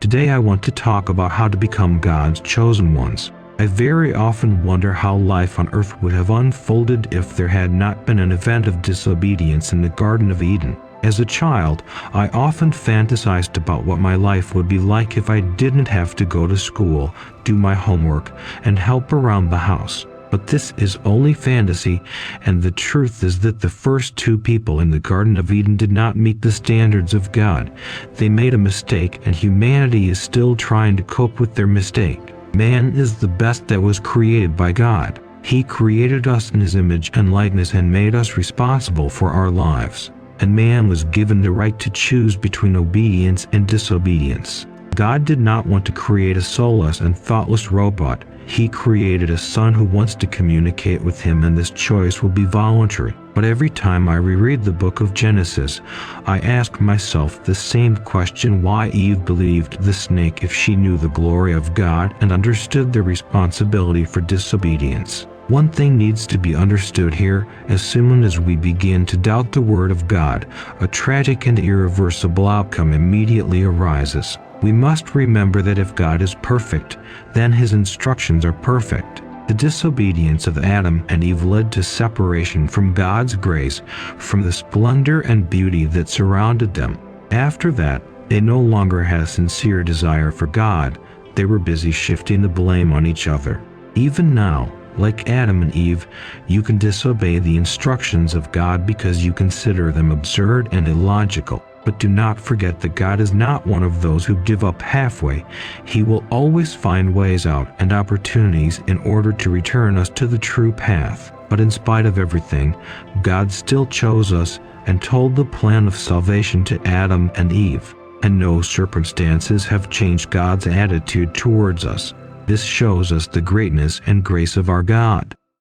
Today I want to talk about how to become God's chosen ones. I very often wonder how life on earth would have unfolded if there had not been an event of disobedience in the Garden of Eden. As a child, I often fantasized about what my life would be like if I didn't have to go to school, do my homework, and help around the house. But this is only fantasy, and the truth is that the first two people in the Garden of Eden did not meet the standards of God. They made a mistake, and humanity is still trying to cope with their mistake. Man is the best that was created by God. He created us in His image and likeness and made us responsible for our lives. And man was given the right to choose between obedience and disobedience. God did not want to create a soulless and thoughtless robot. He created a son who wants to communicate with Him, and this choice will be voluntary. But every time I reread the book of Genesis, I ask myself the same question: why Eve believed the snake if she knew the glory of God and understood the responsibility for disobedience? One thing needs to be understood here: as soon as we begin to doubt the Word of God, a tragic and irreversible outcome immediately arises. We must remember that if God is perfect, then His instructions are perfect. The disobedience of Adam and Eve led to separation from God's grace, from the splendor and beauty that surrounded them. After that, they no longer had a sincere desire for God. They were busy shifting the blame on each other. Even now, like Adam and Eve, you can disobey the instructions of God because you consider them absurd and illogical. But do not forget that God is not one of those who give up halfway. He will always find ways out and opportunities in order to return us to the true path. But in spite of everything, God still chose us and told the plan of salvation to Adam and Eve. And no circumstances have changed God's attitude towards us. This shows us the greatness and grace of our God.